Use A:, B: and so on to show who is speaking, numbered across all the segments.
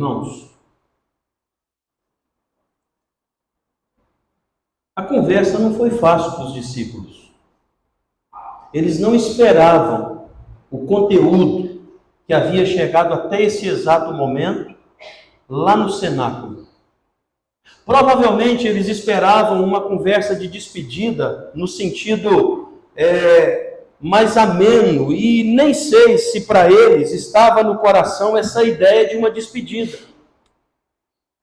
A: Irmãos, a conversa não foi fácil para os discípulos. Eles não esperavam o conteúdo que havia chegado até esse exato momento lá no cenáculo. Provavelmente eles esperavam uma conversa de despedida no sentido mais ameno, e nem sei se para eles estava no coração essa ideia de uma despedida.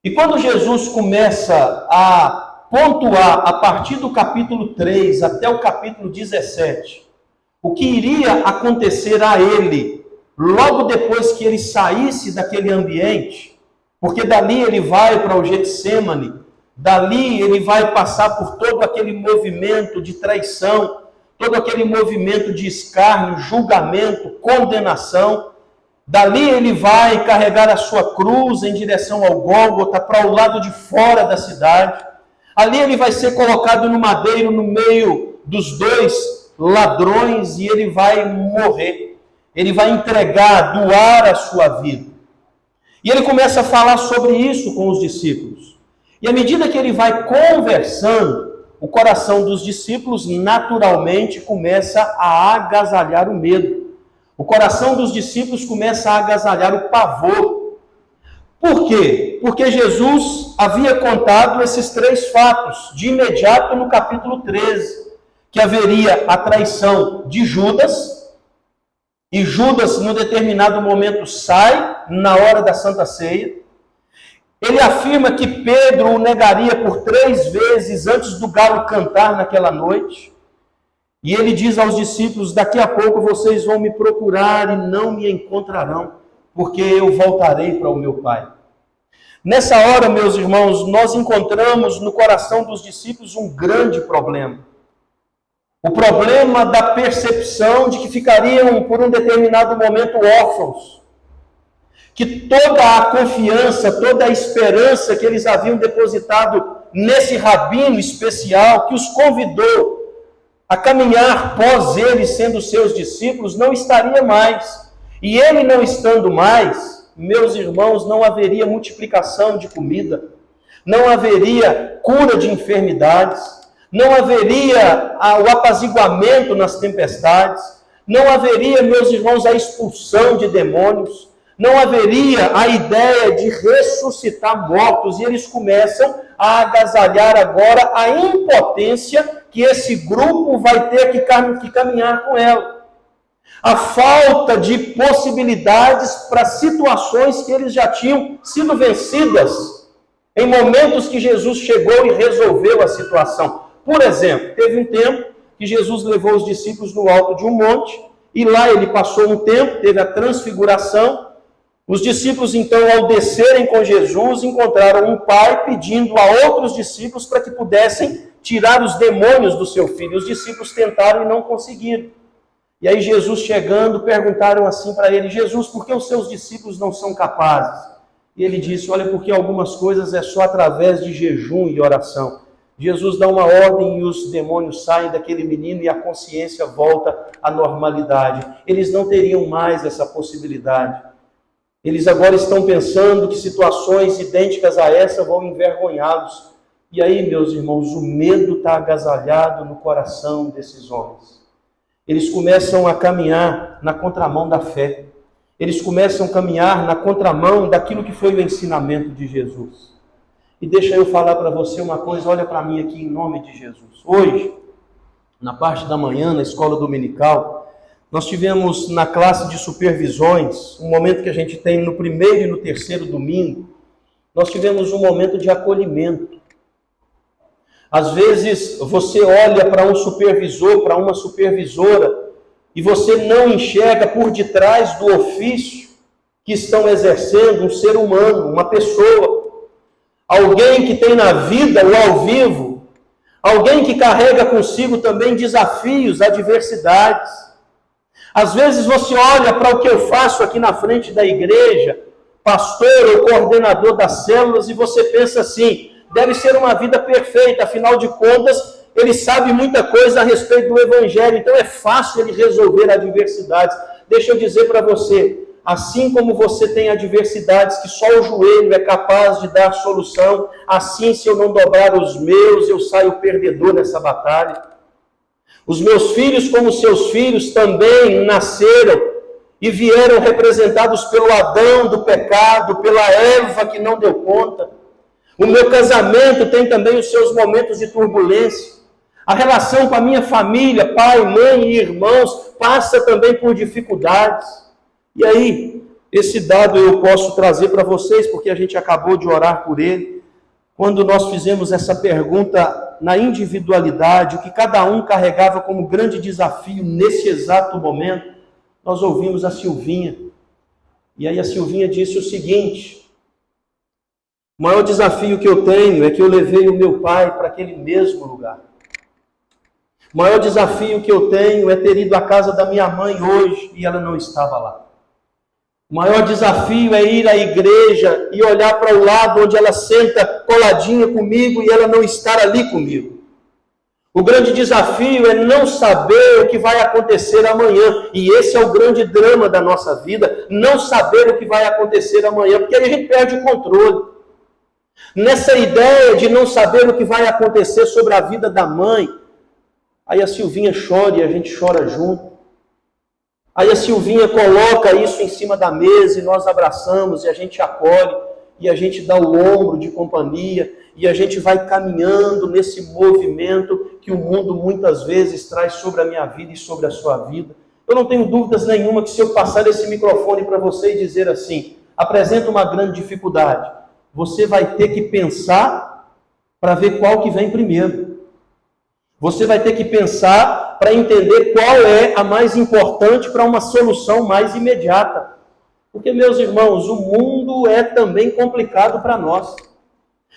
A: E quando Jesus começa a pontuar a partir do capítulo 3 até o capítulo 17, o que iria acontecer a ele logo depois que ele saísse daquele ambiente, porque dali ele vai para o Getsêmani, dali ele vai passar por todo aquele movimento de traição, todo aquele movimento de escárnio, julgamento, condenação. Dali ele vai carregar a sua cruz em direção ao Gólgota, para o lado de fora da cidade. Ali ele vai ser colocado no madeiro, no meio dos dois ladrões, e ele vai morrer. Ele vai entregar, doar a sua vida. E ele começa a falar sobre isso com os discípulos. E à medida que ele vai conversando, o coração dos discípulos naturalmente começa a agasalhar o medo. O coração dos discípulos começa a agasalhar o pavor. Por quê? Porque Jesus havia contado esses três fatos de imediato no capítulo 13, que haveria a traição de Judas, e Judas, num determinado momento, sai na hora da Santa Ceia. Ele afirma que Pedro o negaria por 3 vezes antes do galo cantar naquela noite. E ele diz aos discípulos: daqui a pouco vocês vão me procurar e não me encontrarão, porque eu voltarei para o meu Pai. Nessa hora, meus irmãos, nós encontramos no coração dos discípulos um grande problema. O problema da percepção de que ficariam por um determinado momento órfãos. Que toda a confiança, toda a esperança que eles haviam depositado nesse rabino especial, que os convidou a caminhar pós eles sendo seus discípulos, não estaria mais. E ele não estando mais, meus irmãos, não haveria multiplicação de comida, não haveria cura de enfermidades, não haveria o apaziguamento nas tempestades, não haveria, meus irmãos, a expulsão de demônios, não haveria a ideia de ressuscitar mortos, e eles começam a agasalhar agora a impotência que esse grupo vai ter que caminhar com ela. A falta de possibilidades para situações que eles já tinham sido vencidas em momentos que Jesus chegou e resolveu a situação. Por exemplo, teve um tempo que Jesus levou os discípulos no alto de um monte, e lá ele passou um tempo, teve a transfiguração. Os discípulos, então, ao descerem com Jesus, encontraram um pai pedindo a outros discípulos para que pudessem tirar os demônios do seu filho. Os discípulos tentaram e não conseguiram. E aí Jesus chegando, perguntaram assim para ele: Jesus, por que os seus discípulos não são capazes? E ele disse: olha, porque algumas coisas é só através de jejum e oração. Jesus dá uma ordem e os demônios saem daquele menino e a consciência volta à normalidade. Eles não teriam mais essa possibilidade. Eles agora estão pensando que situações idênticas a essa vão envergonhá-los. E aí, meus irmãos, o medo está agasalhado no coração desses homens. Eles começam a caminhar na contramão da fé. Eles começam a caminhar na contramão daquilo que foi o ensinamento de Jesus. E deixa eu falar para você uma coisa, olha para mim aqui em nome de Jesus. Hoje, na parte da manhã, na escola dominical, nós tivemos na classe de supervisões, um momento que a gente tem no primeiro e no terceiro domingo, nós tivemos um momento de acolhimento. Às vezes você olha para um supervisor, para uma supervisora, e você não enxerga por detrás do ofício que estão exercendo um ser humano, uma pessoa, alguém que tem na vida o ao vivo, alguém que carrega consigo também desafios, adversidades. Às vezes você olha para o que eu faço aqui na frente da igreja, pastor ou coordenador das células, e você pensa assim: deve ser uma vida perfeita, afinal de contas, ele sabe muita coisa a respeito do Evangelho, então é fácil ele resolver adversidades. Deixa eu dizer para você, assim como você tem adversidades que só o joelho é capaz de dar solução, assim, se eu não dobrar os meus, eu saio perdedor nessa batalha. Os meus filhos, como seus filhos, também nasceram e vieram representados pelo Adão do pecado, pela Eva que não deu conta. O meu casamento tem também os seus momentos de turbulência. A relação com a minha família, pai, mãe e irmãos, passa também por dificuldades. E aí, esse dado eu posso trazer para vocês, porque a gente acabou de orar por ele. Quando nós fizemos essa pergunta na individualidade, o que cada um carregava como grande desafio nesse exato momento, nós ouvimos a Silvinha. E aí a Silvinha disse o seguinte: o maior desafio que eu tenho é que eu levei o meu pai para aquele mesmo lugar. O maior desafio que eu tenho é ter ido à casa da minha mãe hoje e ela não estava lá. O maior desafio é ir à igreja e olhar para o lado onde ela senta coladinha comigo e ela não estar ali comigo. O grande desafio é não saber o que vai acontecer amanhã. E esse é o grande drama da nossa vida, não saber o que vai acontecer amanhã, porque aí a gente perde o controle. Nessa ideia de não saber o que vai acontecer sobre a vida da mãe, aí a Silvinha chora e a gente chora junto. Aí a Silvinha coloca isso em cima da mesa e nós abraçamos e a gente acolhe e a gente dá o ombro de companhia e a gente vai caminhando nesse movimento que o mundo muitas vezes traz sobre a minha vida e sobre a sua vida. Eu não tenho dúvidas nenhuma que se eu passar esse microfone para você e dizer assim, apresenta uma grande dificuldade, você vai ter que pensar para ver qual que vem primeiro. Você vai ter que pensar para entender qual é a mais importante para uma solução mais imediata. Porque, meus irmãos, o mundo é também complicado para nós.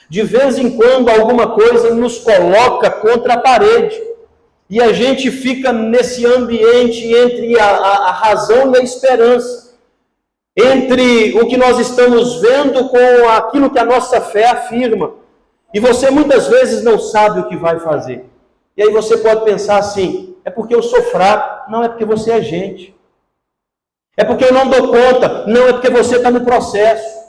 A: De vez em quando, alguma coisa nos coloca contra a parede. E a gente fica nesse ambiente entre a razão e a esperança. Entre o que nós estamos vendo com aquilo que a nossa fé afirma. E você muitas vezes não sabe o que vai fazer. E aí você pode pensar assim, é porque eu sou fraco. Não, é porque você é gente. É porque eu não dou conta. Não, é porque você está no processo.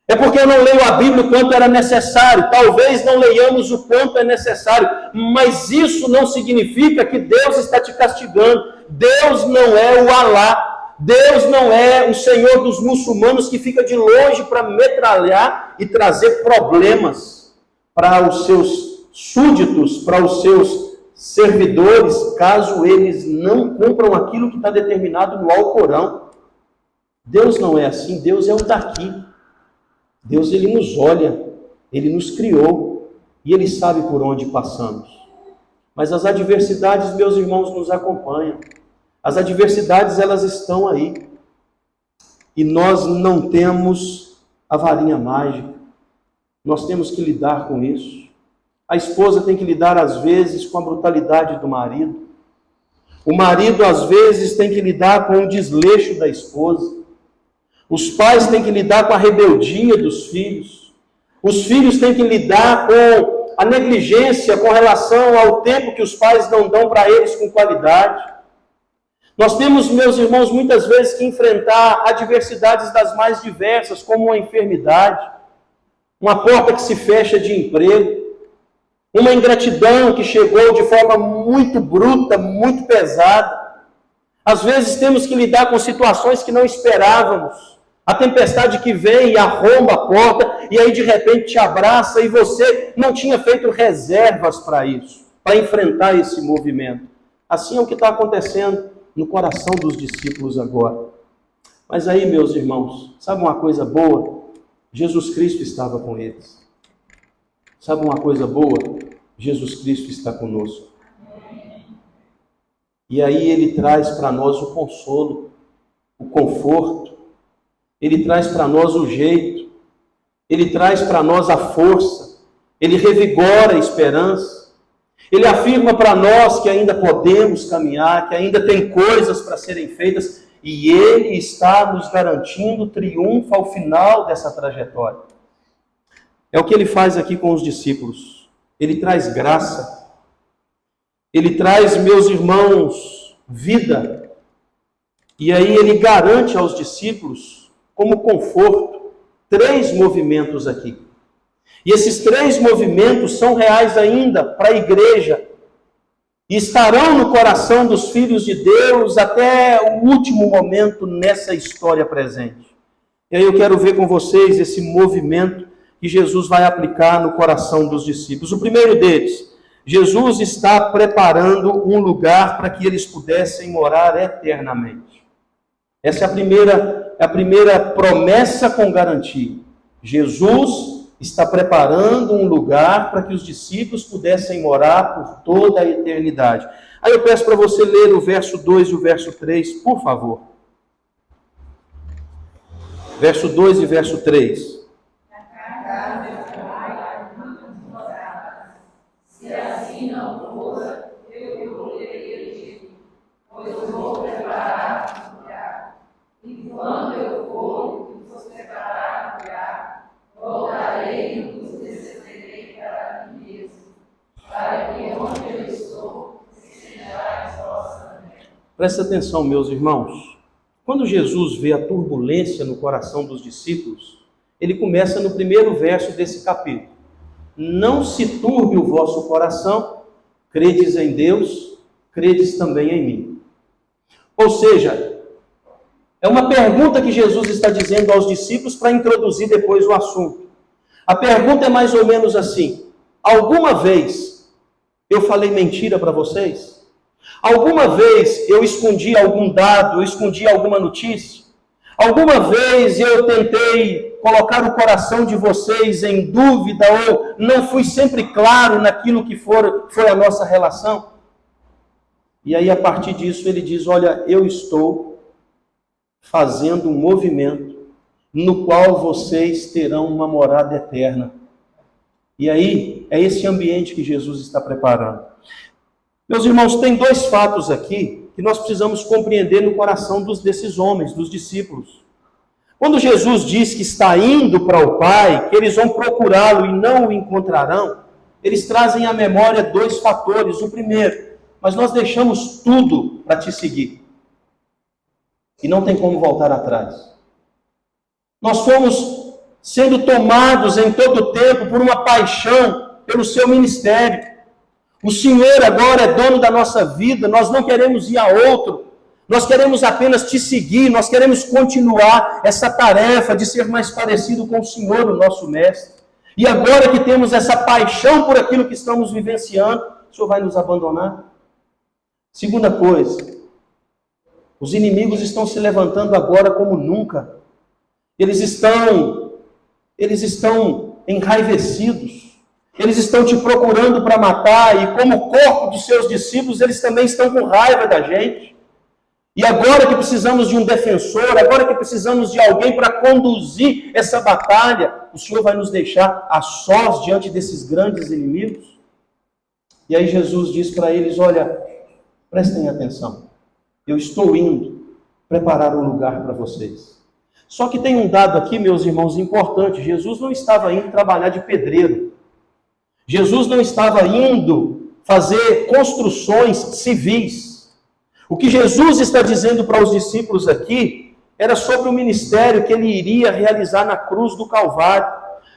A: É porque eu não leio a Bíblia o quanto era necessário. Talvez não leiamos o quanto é necessário. Mas isso não significa que Deus está te castigando. Deus não é o Alá. Deus não é o Senhor dos muçulmanos que fica de longe para metralhar e trazer problemas para os seus súditos, para os seus servidores, caso eles não cumpram aquilo que está determinado no Alcorão. Deus não é assim, Deus é o daqui. Deus, Ele nos olha, Ele nos criou e Ele sabe por onde passamos. Mas as adversidades, meus irmãos, nos acompanham. As adversidades, elas estão aí. E nós não temos a varinha mágica. Nós temos que lidar com isso. A esposa tem que lidar, às vezes, com a brutalidade do marido. O marido, às vezes, tem que lidar com o desleixo da esposa. Os pais têm que lidar com a rebeldia dos filhos. Os filhos têm que lidar com a negligência com relação ao tempo que os pais não dão para eles com qualidade. Nós temos, meus irmãos, muitas vezes que enfrentar adversidades das mais diversas, como uma enfermidade, uma porta que se fecha de emprego, uma ingratidão que chegou de forma muito bruta, muito pesada. Às vezes temos que lidar com situações que não esperávamos. A tempestade que vem e arromba a porta, e aí de repente te abraça, e você não tinha feito reservas para isso, para enfrentar esse movimento. Assim é o que está acontecendo no coração dos discípulos agora. Mas aí, meus irmãos, sabe uma coisa boa? Jesus Cristo estava com eles. Sabe uma coisa boa? Jesus Cristo está conosco. E aí Ele traz para nós o consolo, o conforto. Ele traz para nós o jeito. Ele traz para nós a força. Ele revigora a esperança. Ele afirma para nós que ainda podemos caminhar, que ainda tem coisas para serem feitas. E Ele está nos garantindo triunfo ao final dessa trajetória. É o que Ele faz aqui com os discípulos. Ele traz graça. Ele traz, meus irmãos, vida. E aí ele garante aos discípulos, como conforto, 3 movimentos aqui. E esses 3 movimentos são reais ainda para a igreja. E estarão no coração dos filhos de Deus até o último momento nessa história presente. E aí eu quero ver com vocês esse movimento que Jesus vai aplicar no coração dos discípulos. O primeiro deles, Jesus está preparando um lugar para que eles pudessem morar eternamente. Essa é a primeira promessa com garantia. Jesus está preparando um lugar para que os discípulos pudessem morar por toda a eternidade. Aí eu peço para você ler o verso 2 e o verso 3, por favor. Verso 2 e verso 3. Se assim não for, eu poderia dizer, pois eu vou preparar o lugar. E quando eu for, e vos preparar o lugar, voltarei e vos descerei para mim mesmo, para que onde eu estou, sejais vós também. Presta atenção, meus irmãos. Quando Jesus vê a turbulência no coração dos discípulos, ele começa no primeiro verso desse capítulo. Não se turbe o vosso coração, credes em Deus, credes também em mim. Ou seja, é uma pergunta que Jesus está dizendo aos discípulos para introduzir depois o assunto. A pergunta é mais ou menos assim: alguma vez eu falei mentira para vocês? Alguma vez eu escondi algum dado, eu escondi alguma notícia? Alguma vez eu tentei colocar o coração de vocês em dúvida ou não fui sempre claro naquilo que foi a nossa relação? E aí, a partir disso, ele diz: olha, eu estou fazendo um movimento no qual vocês terão uma morada eterna. E aí, é esse ambiente que Jesus está preparando. Meus irmãos, tem 2 fatos aqui que nós precisamos compreender no coração desses homens, dos discípulos. Quando Jesus diz que está indo para o Pai, que eles vão procurá-lo e não o encontrarão, eles trazem à memória 2 fatores. O primeiro: mas nós deixamos tudo para te seguir. E não tem como voltar atrás. Nós fomos sendo tomados em todo o tempo por uma paixão pelo seu ministério. O Senhor agora é dono da nossa vida, nós não queremos ir a outro. Nós queremos apenas te seguir, nós queremos continuar essa tarefa de ser mais parecido com o Senhor, o nosso Mestre. E agora que temos essa paixão por aquilo que estamos vivenciando, o Senhor vai nos abandonar? Segunda coisa, os inimigos estão se levantando agora como nunca. Eles estão enraivecidos. Eles estão te procurando para matar, e como corpo dos seus discípulos, eles também estão com raiva da gente. E agora que precisamos de um defensor, agora que precisamos de alguém para conduzir essa batalha, o Senhor vai nos deixar a sós diante desses grandes inimigos? E aí Jesus diz para eles: olha, prestem atenção, eu estou indo preparar um lugar para vocês. Só que tem um dado aqui, meus irmãos, importante. Jesus não estava indo trabalhar de pedreiro. Jesus não estava indo fazer construções civis. O que Jesus está dizendo para os discípulos aqui era sobre o ministério que ele iria realizar na cruz do Calvário.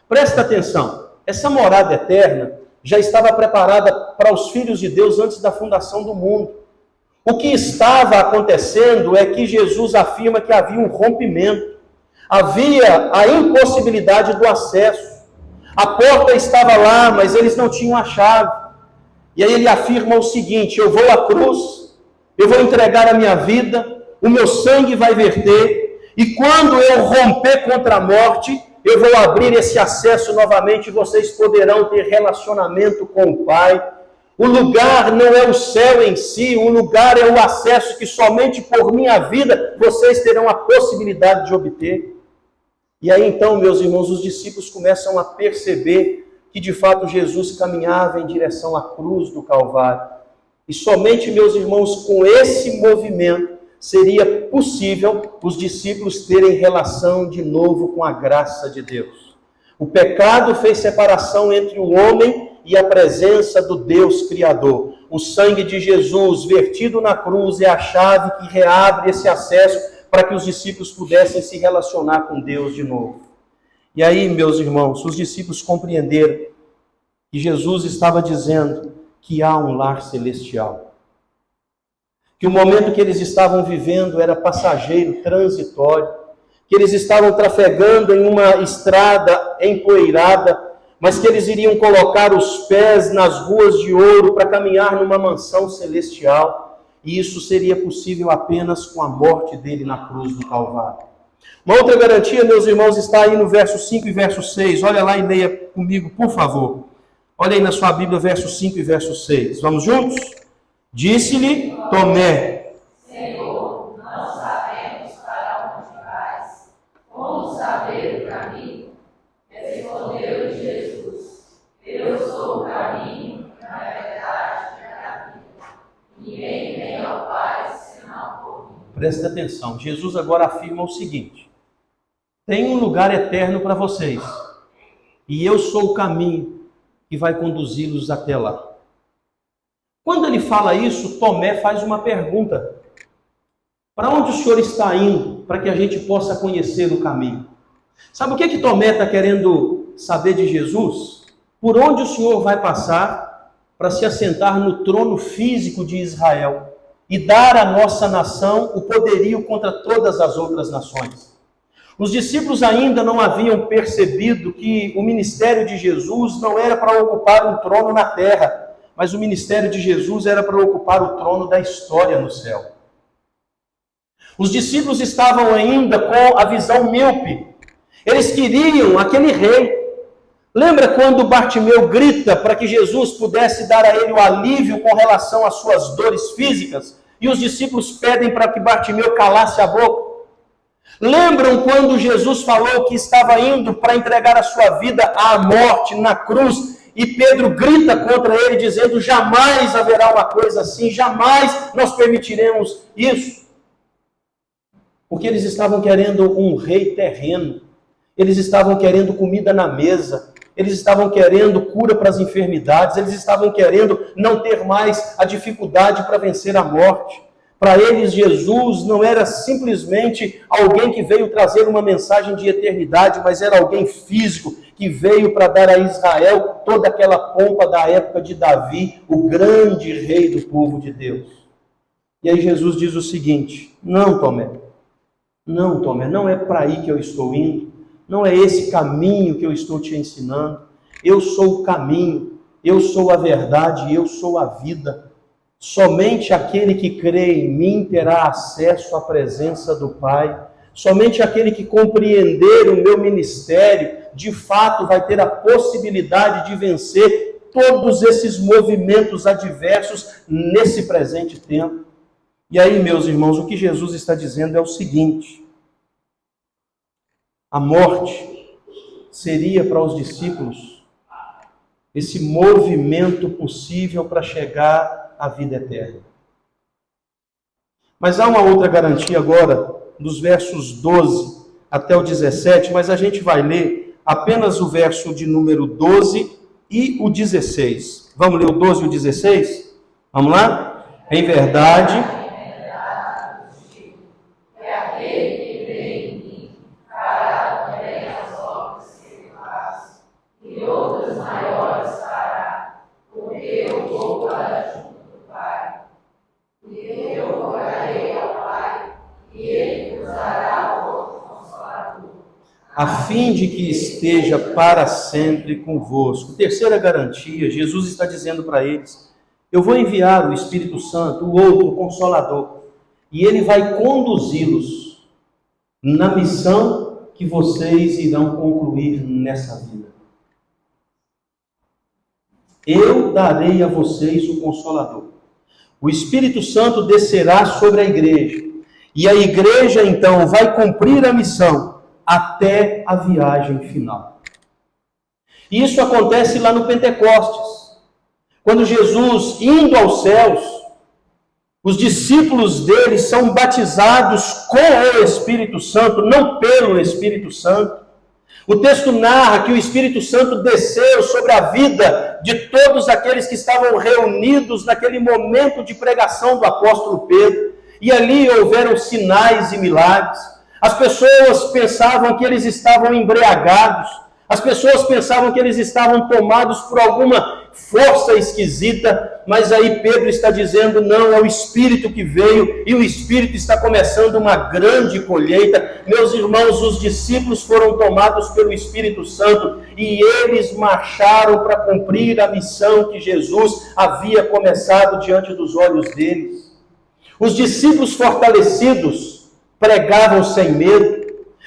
A: Presta atenção, essa morada eterna já estava preparada para os filhos de Deus antes da fundação do mundo. O que estava acontecendo é que Jesus afirma que havia um rompimento, havia a impossibilidade do acesso. A porta estava lá, mas eles não tinham a chave. E aí ele afirma o seguinte: eu vou à cruz, eu vou entregar a minha vida, o meu sangue vai verter, e quando eu romper contra a morte, eu vou abrir esse acesso novamente, e vocês poderão ter relacionamento com o Pai. O lugar não é o céu em si, o lugar é o acesso que somente por minha vida vocês terão a possibilidade de obter. E aí então, meus irmãos, os discípulos começam a perceber que de fato Jesus caminhava em direção à cruz do Calvário. E somente, meus irmãos, com esse movimento seria possível os discípulos terem relação de novo com a graça de Deus. O pecado fez separação entre o homem e a presença do Deus Criador. o sangue de Jesus vertido na cruz é a chave que reabre esse acesso para que os discípulos pudessem se relacionar com Deus de novo. E aí, meus irmãos, os discípulos compreenderam que Jesus estava dizendo que há um lar celestial. Que o momento que eles estavam vivendo era passageiro, transitório. Que eles estavam trafegando em uma estrada empoeirada, mas que eles iriam colocar os pés nas ruas de ouro para caminhar numa mansão celestial. E isso seria possível apenas com a morte dele na cruz do Calvário. Uma outra garantia, meus irmãos, está aí no verso 5 e verso 6. Olha lá e leia comigo, por favor. Olha aí na sua Bíblia, verso 5 e verso 6. Vamos juntos? Disse-lhe Tomé:
B: Senhor, não sabemos para onde vais. Como saber o caminho? Respondeu Jesus: Eu sou o caminho, a verdade e a vida. Ninguém vem ao Pai senão por mim.
A: Presta atenção, Jesus agora afirma o seguinte: tem um lugar eterno para vocês, e eu sou o caminho que vai conduzi-los até lá. Quando ele fala isso, Tomé faz uma pergunta: para onde o Senhor está indo, para que a gente possa conhecer o caminho? Sabe o que Tomé está querendo saber de Jesus? Por onde o Senhor vai passar para se assentar no trono físico de Israel e dar à nossa nação o poderio contra todas as outras nações? Os discípulos ainda não haviam percebido que o ministério de Jesus não era para ocupar um trono na terra, mas o ministério de Jesus era para ocupar o trono da história no céu. Os discípulos estavam ainda com a visão míope. Eles queriam aquele rei. Lembra quando Bartimeu grita para que Jesus pudesse dar a ele o alívio com relação às suas dores físicas? E os discípulos pedem para que Bartimeu calasse a boca? Lembram quando Jesus falou que estava indo para entregar a sua vida à morte na cruz? E Pedro grita contra ele, dizendo: jamais haverá uma coisa assim, jamais nós permitiremos isso. Porque eles estavam querendo um rei terreno, eles estavam querendo comida na mesa, eles estavam querendo cura para as enfermidades, eles estavam querendo não ter mais a dificuldade para vencer a morte. Para eles, Jesus não era simplesmente alguém que veio trazer uma mensagem de eternidade, mas era alguém físico, que veio para dar a Israel toda aquela pompa da época de Davi, o grande rei do povo de Deus. E aí Jesus diz o seguinte: não, Tomé, não é para aí que eu estou indo, não é esse caminho que eu estou te ensinando. Eu sou o caminho, eu sou a verdade, eu sou a vida. Somente aquele que crê em mim terá acesso à presença do Pai. Somente aquele que compreender o meu ministério, de fato, vai ter a possibilidade de vencer todos esses movimentos adversos nesse presente tempo. E aí, meus irmãos, o que Jesus está dizendo é o seguinte: a morte seria para os discípulos esse movimento possível para chegar à vida eterna. Mas há uma outra garantia agora, dos versos 12 até o 17, mas a gente vai ler apenas o verso de número 12 e o 16. Vamos ler o 12 e o 16? Vamos lá? Em verdade, a fim de que esteja para sempre convosco. Terceira garantia, Jesus está dizendo para eles: eu vou enviar o Espírito Santo, o outro Consolador, e ele vai conduzi-los na missão que vocês irão concluir nessa vida. Eu darei a vocês o Consolador. O Espírito Santo descerá sobre a igreja, e a igreja então vai cumprir a missão até a viagem final. E isso acontece lá no Pentecostes, quando Jesus, indo aos céus, os discípulos dele são batizados com o Espírito Santo, não pelo Espírito Santo. O texto narra que o Espírito Santo desceu sobre a vida de todos aqueles que estavam reunidos naquele momento de pregação do apóstolo Pedro. E ali houveram sinais e milagres. As pessoas pensavam que eles estavam embriagados. As pessoas pensavam que eles estavam tomados por alguma força esquisita, mas aí Pedro está dizendo, não, é o Espírito que veio, e o Espírito está começando uma grande colheita. Meus irmãos, os discípulos foram tomados pelo Espírito Santo, e eles marcharam para cumprir a missão que Jesus havia começado diante dos olhos deles. Os discípulos fortalecidos pregavam sem medo.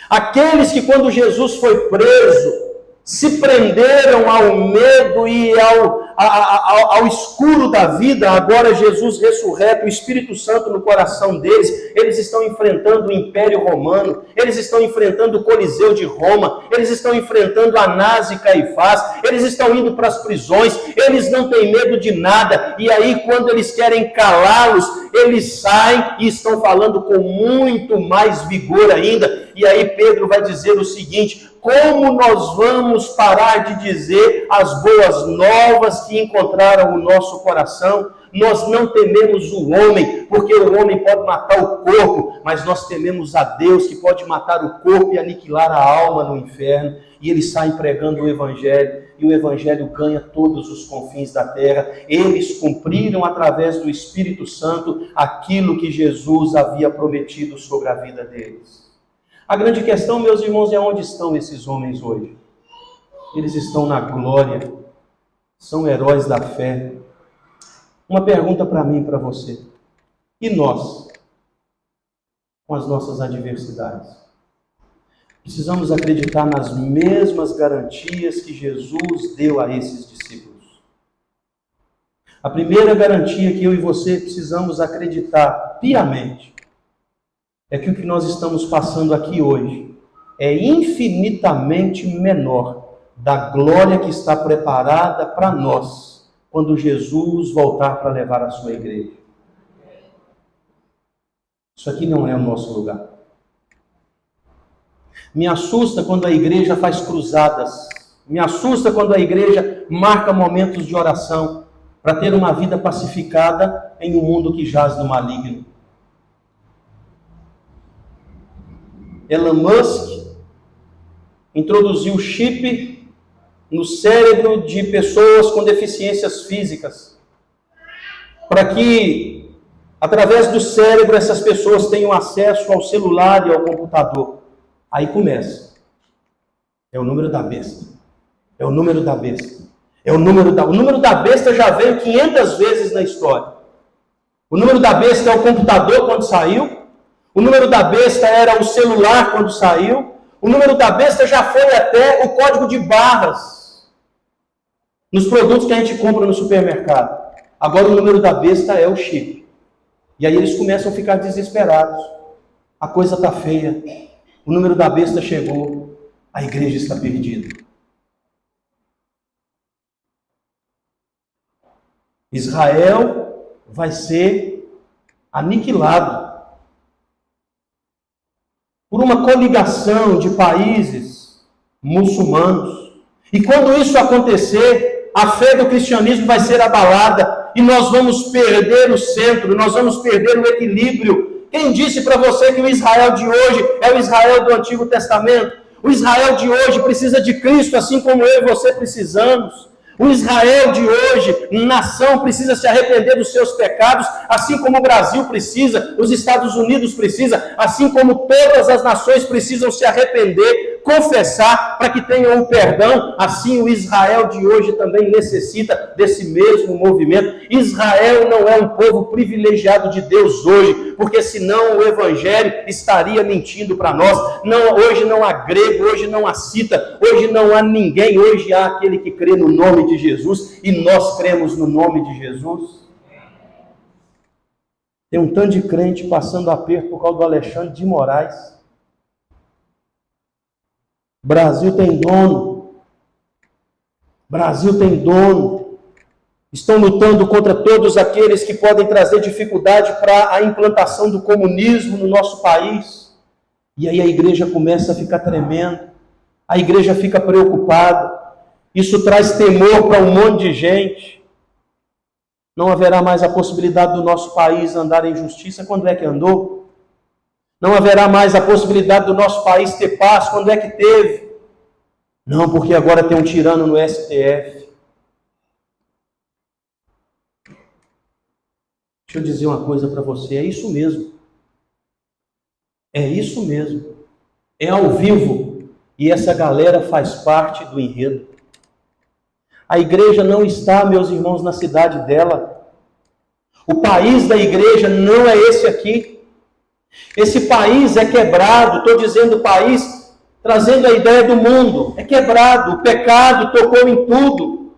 A: Aqueles que quando Jesus foi preso, se prenderam ao medo e ao escuro da vida, agora Jesus ressurreto, o Espírito Santo no coração deles, eles estão enfrentando o Império Romano, eles estão enfrentando o Coliseu de Roma, eles estão enfrentando Anás e Caifás, eles estão indo para as prisões, eles não têm medo de nada, e aí quando eles querem calá-los, eles saem e estão falando com muito mais vigor ainda. E aí Pedro vai dizer o seguinte: como nós vamos parar de dizer as boas novas que encontraram o nosso coração? Nós não tememos o homem, porque o homem pode matar o corpo, mas nós tememos a Deus, que pode matar o corpo e aniquilar a alma no inferno. E eles saem pregando o Evangelho, e o Evangelho ganha todos os confins da terra. Eles cumpriram através do Espírito Santo aquilo que Jesus havia prometido sobre a vida deles. A grande questão, meus irmãos, é onde estão esses homens hoje? Eles estão na glória, são heróis da fé. Uma pergunta para mim e para você: e nós, com as nossas adversidades? Precisamos acreditar nas mesmas garantias que Jesus deu a esses discípulos. A primeira garantia que eu e você precisamos acreditar piamente é que o que nós estamos passando aqui hoje é infinitamente menor da glória que está preparada para nós quando Jesus voltar para levar a sua igreja. Isso aqui não é o nosso lugar. Me assusta quando a igreja faz cruzadas. Me assusta quando a igreja marca momentos de oração para ter uma vida pacificada em um mundo que jaz no maligno. Elon Musk introduziu chip no cérebro de pessoas com deficiências físicas, para que, através do cérebro, essas pessoas tenham acesso ao celular e ao computador. Aí começa. É o número da besta. É o número da besta. O número da besta já veio 500 vezes na história. O número da besta é o computador quando saiu. O número da besta era o celular quando saiu. O número da besta já foi até o código de barras nos produtos que a gente compra no supermercado. Agora o número da besta é o chip. E aí eles começam a ficar desesperados. A coisa está feia. O número da besta chegou. A igreja está perdida. Israel vai ser aniquilado por uma coligação de países muçulmanos. E quando isso acontecer, a fé do cristianismo vai ser abalada e nós vamos perder o centro, nós vamos perder o equilíbrio. Quem disse para você que o Israel de hoje é o Israel do Antigo Testamento? O Israel de hoje precisa de Cristo, assim como eu e você precisamos. O Israel de hoje, nação, precisa se arrepender dos seus pecados, assim como o Brasil precisa, os Estados Unidos precisam, assim como todas as nações precisam se arrepender, confessar, para que tenham o perdão. Assim o Israel de hoje também necessita desse mesmo movimento. Israel não é um povo privilegiado de Deus hoje, porque senão o Evangelho estaria mentindo para nós. Não, hoje não há grego, hoje não há cita, hoje não há ninguém, hoje há aquele que crê no nome de Jesus, e nós cremos no nome de Jesus. Tem um tanto de crente passando aperto por causa do Alexandre de Moraes. Brasil tem dono. Brasil tem dono. Estão lutando contra todos aqueles que podem trazer dificuldade para a implantação do comunismo no nosso país. E aí a igreja começa a ficar tremendo. A igreja fica preocupada. Isso traz temor para um monte de gente. Não haverá mais a possibilidade do nosso país andar em justiça. Quando é que andou? Não haverá mais a possibilidade do nosso país ter paz. Quando é que teve? Não, porque agora tem um tirano no STF. Deixa eu dizer uma coisa para você, é isso mesmo. É isso mesmo. É ao vivo. E essa galera faz parte do enredo. A igreja não está, meus irmãos, na cidade dela. O país da igreja não é esse aqui. Esse país é quebrado, estou dizendo país, trazendo a ideia do mundo. É quebrado, o pecado tocou em tudo.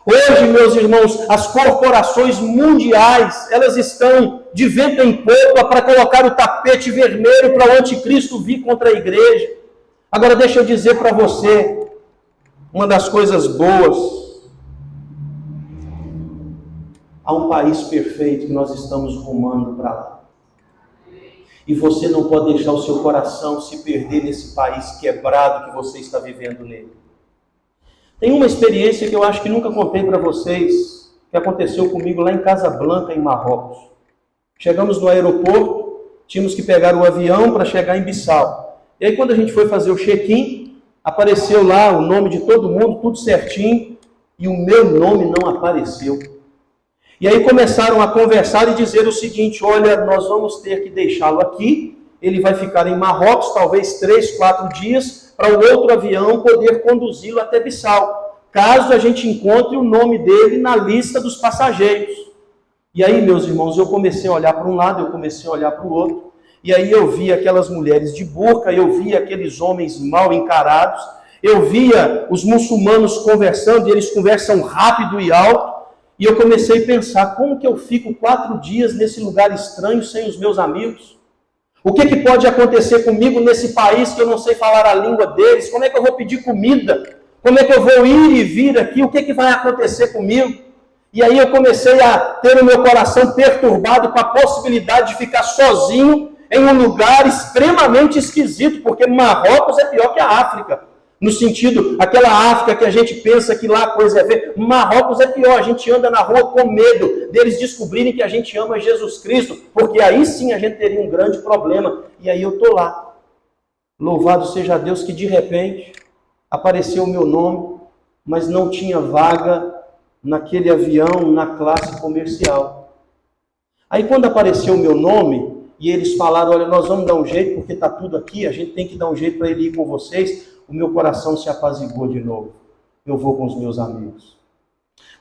A: Hoje, meus irmãos, as corporações mundiais, elas estão de vento em popa para colocar o tapete vermelho para o anticristo vir contra a igreja. Agora deixa eu dizer para você, uma das coisas boas, há um país perfeito que nós estamos rumando para lá. E você não pode deixar o seu coração se perder nesse país quebrado que você está vivendo nele. Tem uma experiência que eu acho que nunca contei para vocês, que aconteceu comigo lá em Casablanca, em Marrocos. Chegamos no aeroporto, tínhamos que pegar o avião para chegar em Bissau. E aí quando a gente foi fazer o check-in, apareceu lá o nome de todo mundo, tudo certinho, e o meu nome não apareceu. E aí começaram a conversar e dizer o seguinte: olha, nós vamos ter que deixá-lo aqui, ele vai ficar em Marrocos, talvez 3, 4 dias, para o outro avião poder conduzi-lo até Bissau, caso a gente encontre o nome dele na lista dos passageiros. E aí, meus irmãos, eu comecei a olhar para um lado, eu comecei a olhar para o outro, e aí eu vi aquelas mulheres de burca, eu vi aqueles homens mal encarados, eu via os muçulmanos conversando, e eles conversam rápido e alto, e eu comecei a pensar, como que eu fico 4 dias nesse lugar estranho sem os meus amigos? O que pode acontecer comigo nesse país que eu não sei falar a língua deles? Como é que eu vou pedir comida? Como é que eu vou ir e vir aqui? O que vai acontecer comigo? E aí eu comecei a ter o meu coração perturbado com a possibilidade de ficar sozinho em um lugar extremamente esquisito, porque Marrocos é pior que a África. No sentido, aquela África que a gente pensa que lá a coisa é ver, Marrocos é pior, a gente anda na rua com medo deles descobrirem que a gente ama Jesus Cristo, porque aí sim a gente teria um grande problema. E aí eu estou lá. Louvado seja Deus que de repente apareceu o meu nome, mas não tinha vaga naquele avião na classe comercial. Aí quando apareceu o meu nome, e eles falaram, olha, nós vamos dar um jeito, porque está tudo aqui, a gente tem que dar um jeito para ele ir com vocês, o meu coração se apaziguou de novo. Eu vou com os meus amigos.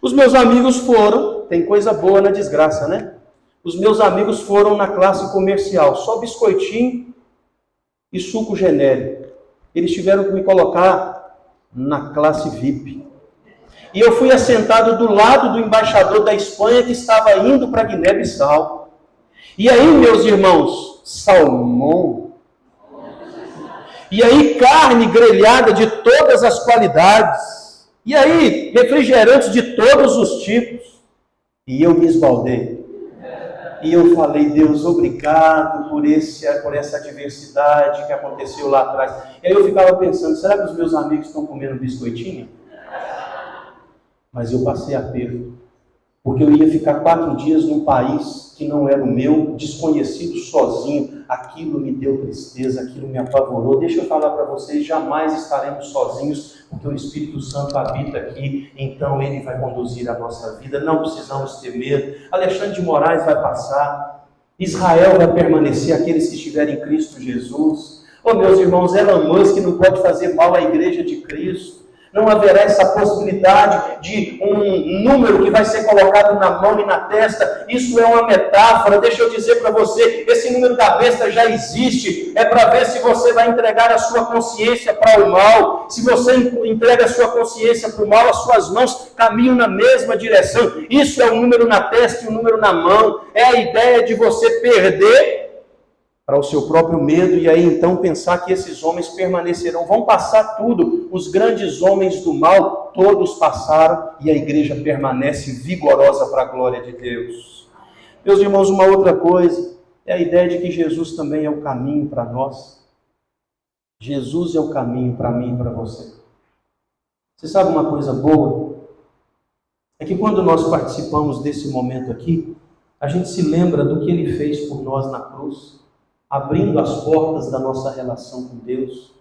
A: Os meus amigos foram, tem coisa boa na desgraça, né? Os meus amigos foram na classe comercial, só biscoitinho e suco genérico. Eles tiveram que me colocar na classe VIP. E eu fui assentado do lado do embaixador da Espanha que estava indo para Guiné-Bissau. E aí, meus irmãos, salmão. E aí, carne grelhada de todas as qualidades. E aí, refrigerantes de todos os tipos. E eu me esbaldei. E eu falei, Deus, obrigado por essa diversidade que aconteceu lá atrás. E aí eu ficava pensando, será que os meus amigos estão comendo biscoitinho? Mas eu passei aperto, porque eu ia ficar 4 dias num país que não era o meu, desconhecido, sozinho. Aquilo me deu tristeza, aquilo me apavorou. Deixa eu falar para vocês, jamais estaremos sozinhos, porque o Espírito Santo habita aqui, então Ele vai conduzir a nossa vida. Não precisamos ter medo. Alexandre de Moraes vai passar, Israel vai permanecer, aqueles que estiverem em Cristo Jesus. Oh, meus irmãos, Elon Musk não pode fazer mal à igreja de Cristo. Não haverá essa possibilidade de um número que vai ser colocado na mão e na testa. Isso é uma metáfora. Deixa eu dizer para você, esse número da besta já existe. É para ver se você vai entregar a sua consciência para o mal. Se você entrega a sua consciência para o mal, as suas mãos caminham na mesma direção. Isso é um número na testa e um número na mão. É a ideia de você perder para o seu próprio medo, e aí então pensar que esses homens permanecerão, vão passar tudo, os grandes homens do mal, todos passaram, e a igreja permanece vigorosa para a glória de Deus. Meus irmãos, uma outra coisa, é a ideia de que Jesus também é o caminho para nós. Jesus é o caminho para mim e para você. Você sabe uma coisa boa? É que quando nós participamos desse momento aqui, a gente se lembra do que Ele fez por nós na cruz, abrindo as portas da nossa relação com Deus.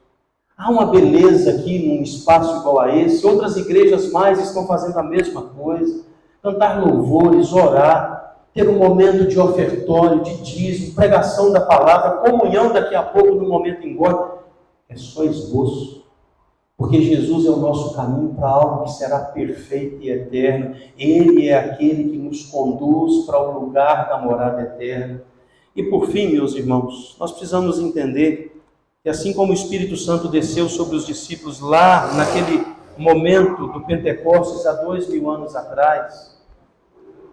A: Há uma beleza aqui num espaço igual a esse. Outras igrejas mais estão fazendo a mesma coisa. Cantar louvores, orar, ter um momento de ofertório, de dízimo, pregação da palavra, comunhão daqui a pouco no momento engorde. É só esboço. Porque Jesus é o nosso caminho para algo que será perfeito e eterno. Ele é aquele que nos conduz para o lugar da morada eterna. E por fim, meus irmãos, nós precisamos entender que assim como o Espírito Santo desceu sobre os discípulos lá naquele momento do Pentecostes há 2000 anos atrás,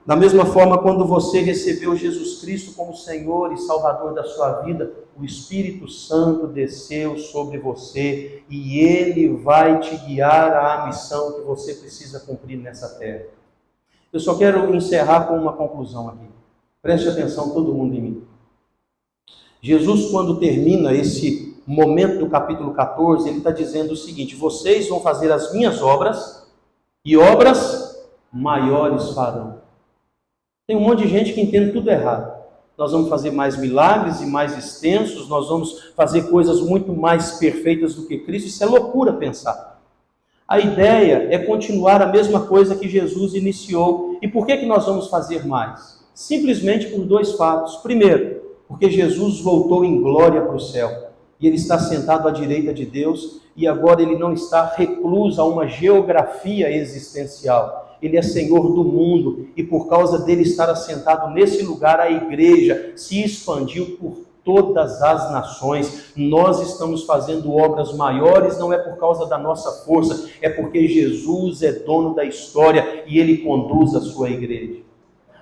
A: da mesma forma, quando você recebeu Jesus Cristo como Senhor e Salvador da sua vida, o Espírito Santo desceu sobre você e Ele vai te guiar à missão que você precisa cumprir nessa terra. Eu só quero encerrar com uma conclusão aqui. Preste atenção, todo mundo em mim. Jesus, quando termina esse momento do capítulo 14, ele está dizendo o seguinte: vocês vão fazer as minhas obras e obras maiores farão. Tem um monte de gente que entende tudo errado. Nós vamos fazer mais milagres e mais extensos, nós vamos fazer coisas muito mais perfeitas do que Cristo. Isso é loucura pensar. A ideia é continuar a mesma coisa que Jesus iniciou. E por que nós vamos fazer mais? Simplesmente por dois fatos. Primeiro, porque Jesus voltou em glória para o céu. E Ele está sentado à direita de Deus. E agora Ele não está recluso a uma geografia existencial. Ele é Senhor do mundo, e por causa dele estar assentado nesse lugar, a igreja se expandiu por todas as nações. Nós estamos fazendo obras maiores, não é por causa da nossa força, é porque Jesus é dono da história e Ele conduz a sua igreja.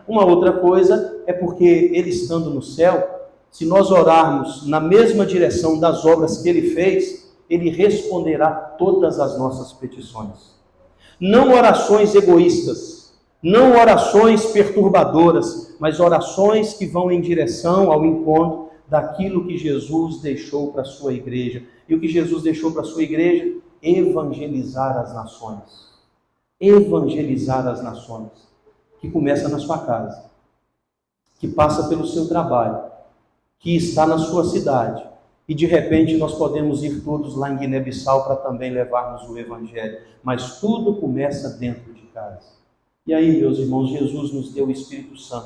A: Uma outra coisa é porque Ele estando no céu, se nós orarmos na mesma direção das obras que Ele fez, Ele responderá todas as nossas petições. Não orações egoístas, não orações perturbadoras, mas orações que vão em direção ao encontro daquilo que Jesus deixou para a sua igreja. E o que Jesus deixou para a sua igreja? Evangelizar as nações. Evangelizar as nações. Que começa na sua casa, que passa pelo seu trabalho, que está na sua cidade. E de repente nós podemos ir todos lá em Guiné-Bissau para também levarmos o Evangelho. Mas tudo começa dentro de casa. E aí, meus irmãos, Jesus nos deu o Espírito Santo